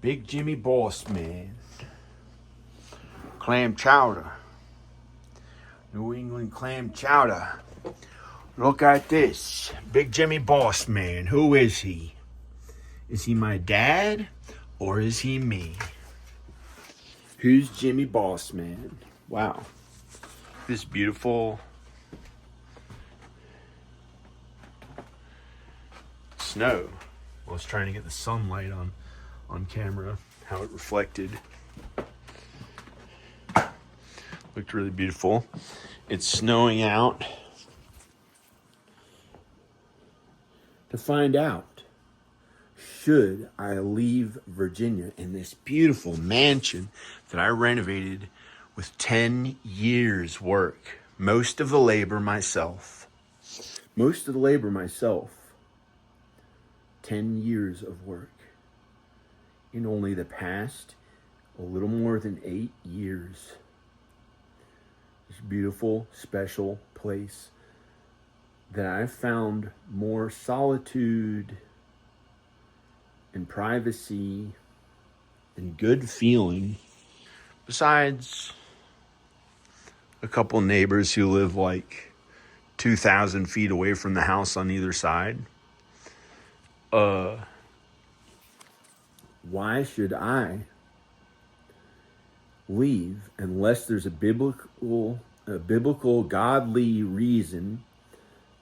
Big Jimmy Boss Man. Clam Chowder. New England Clam Chowder. Look at this. Big Jimmy Boss Man. Who is he? Is he my dad or is he me? Who's Jimmy Boss Man? Wow. This beautiful snow. I was trying to get the sunlight on camera, how it reflected. Looked really beautiful. It's snowing out. To find out, should I leave Virginia in this beautiful mansion that I renovated with 10 years work? Most of the labor myself. 10 years of work. In only the past, a little more than 8 years. This beautiful, special place that I've found more solitude and privacy and good feeling, besides a couple neighbors who live like 2,000 feet away from the house on either side. Why should I leave unless there's a biblical, godly reason,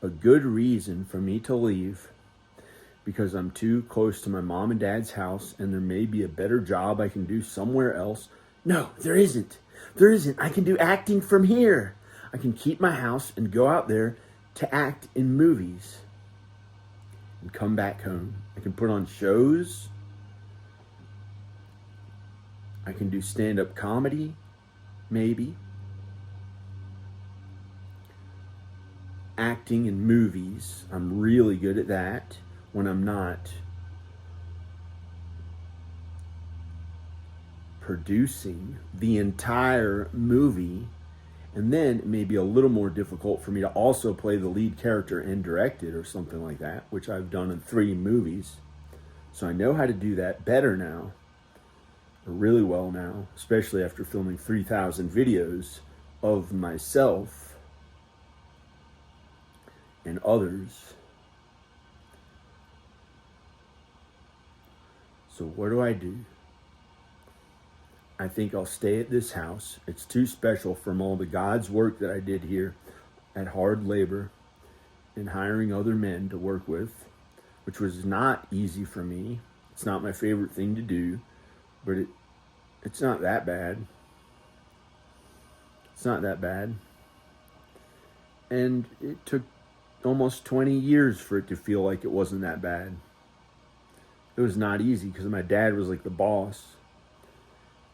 a good reason for me to leave? Because I'm too close to my mom and dad's house and there may be a better job I can do somewhere else. No, there isn't. I can do acting from here. I can keep my house and go out there to act in movies and come back home. I can put on shows. I can do stand-up comedy, maybe. Acting in movies, I'm really good at that when I'm not producing the entire movie. And then it may be a little more difficult for me to also play the lead character and direct it or something like that, which I've done in 3 movies. So I know how to do that better now, or really well now, especially after filming 3,000 videos of myself and others. So what do? I think I'll stay at this house. It's too special from all the God's work that I did here at hard labor and hiring other men to work with, which was not easy for me. It's not my favorite thing to do, but it's not that bad. It's not that bad. And it took almost 20 years for it to feel like it wasn't that bad. It was not easy because my dad was like the boss.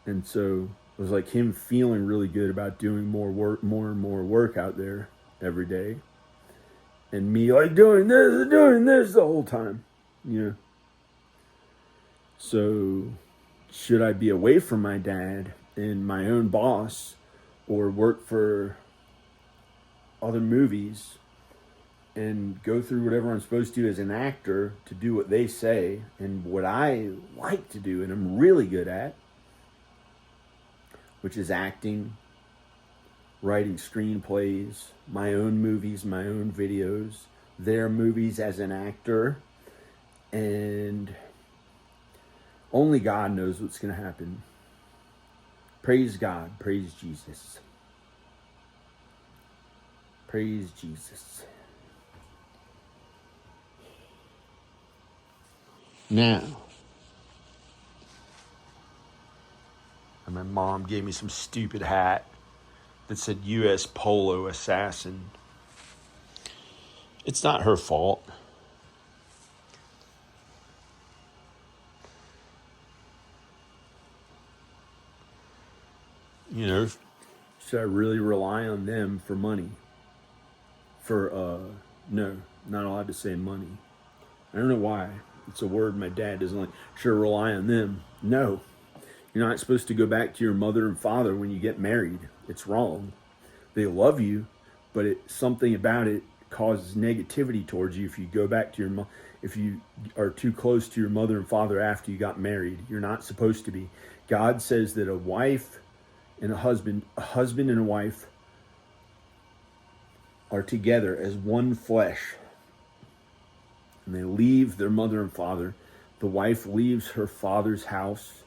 And so it was like him feeling really good about doing more and more work out there every day. And me like doing this the whole time. So should I be away from my dad and my own boss or work for other movies and go through whatever I'm supposed to as an actor to do what they say and what I like to do and I'm really good at, which is acting, writing screenplays, my own movies, my own videos, their movies as an actor, and only God knows what's going to happen. Praise God. Praise Jesus. Praise Jesus. Now, and my mom gave me some stupid hat that said U.S. Polo Assassin. It's not her fault. Should I really rely on them for money? No, not allowed to say money. I don't know why. It's a word my dad doesn't like. Should I rely on them? No. You're not supposed to go back to your mother and father when you get married. It's wrong. They love you, but something about it causes negativity towards you if you go back to your mom. if you are too close to your mother and father after you got married. You're not supposed to be. God says that a wife and a husband and a wife are together as one flesh. And they leave their mother and father. The wife leaves her father's house,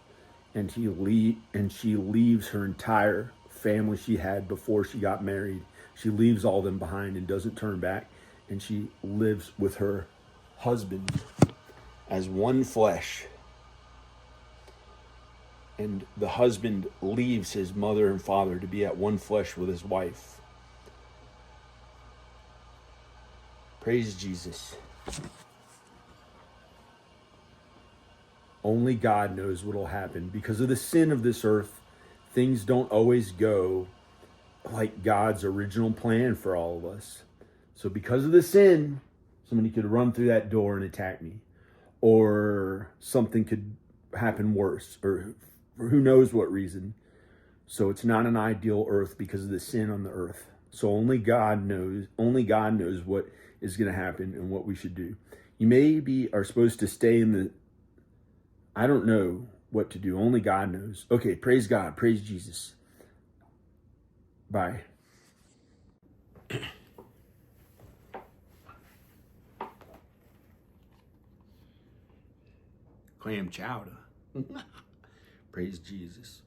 and she leaves her entire family she had before she got married. She leaves all them behind and doesn't turn back, and she lives with her husband as one flesh. And the husband leaves his mother and father to be at one flesh with his wife. Praise Jesus. Only God knows what will happen. Because of the sin of this earth, things don't always go like God's original plan for all of us. So because of the sin, somebody could run through that door and attack me. Or something could happen worse. Or for who knows what reason. So it's not an ideal earth because of the sin on the earth. So only God knows what is going to happen and what we should do. You maybe are supposed to stay in the... I don't know what to do. Only God knows. Okay, praise God. Praise Jesus. Bye. Clam chowder. Praise Jesus.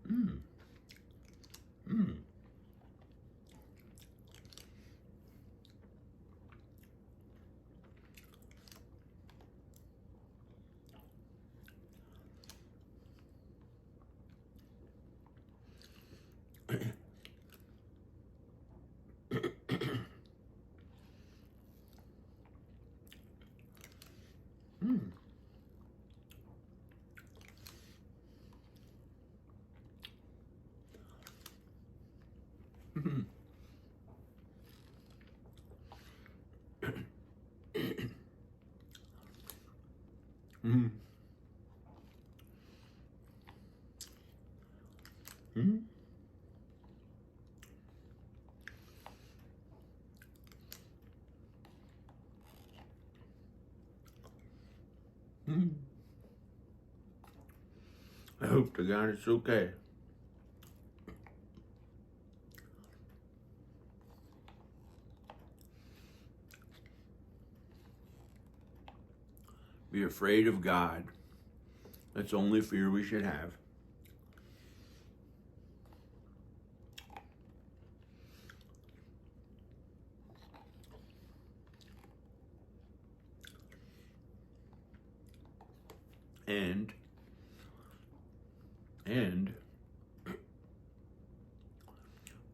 Mmm. Mmm. Mm. Mm. Mm. Mm. Mm. I hope to God it's okay. Be afraid of God. That's the only fear we should have. And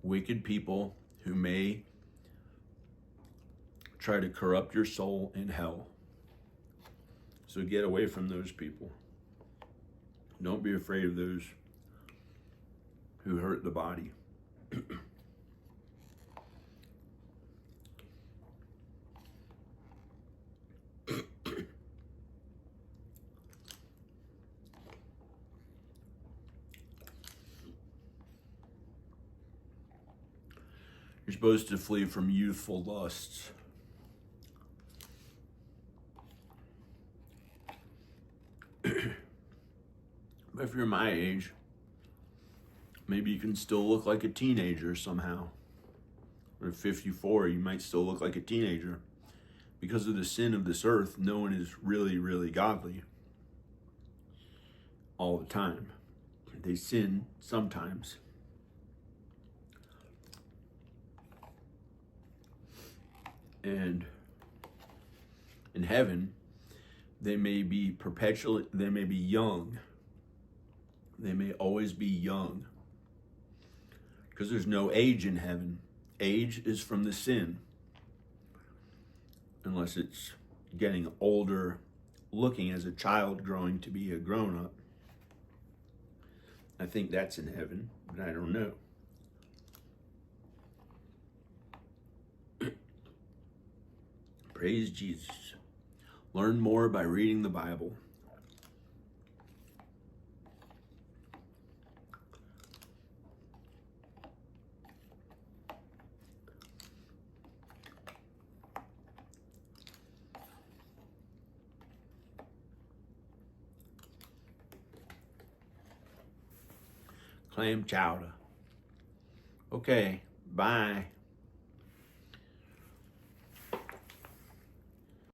wicked people who may try to corrupt your soul in hell. So get away from those people. Don't be afraid of those who hurt the body. You're supposed to flee from youthful lusts. But if you're my age, maybe you can still look like a teenager somehow. Or at 54, you might still look like a teenager. Because of the sin of this earth, no one is really, really godly all the time. They sin sometimes. And in heaven, they may be young. They may always be young. Because there's no age in heaven. Age is from the sin. Unless it's getting older, looking as a child, growing to be a grown-up. I think that's in heaven, but I don't know. Praise Jesus. Learn more by reading the Bible. Clam Chowder. Okay, bye.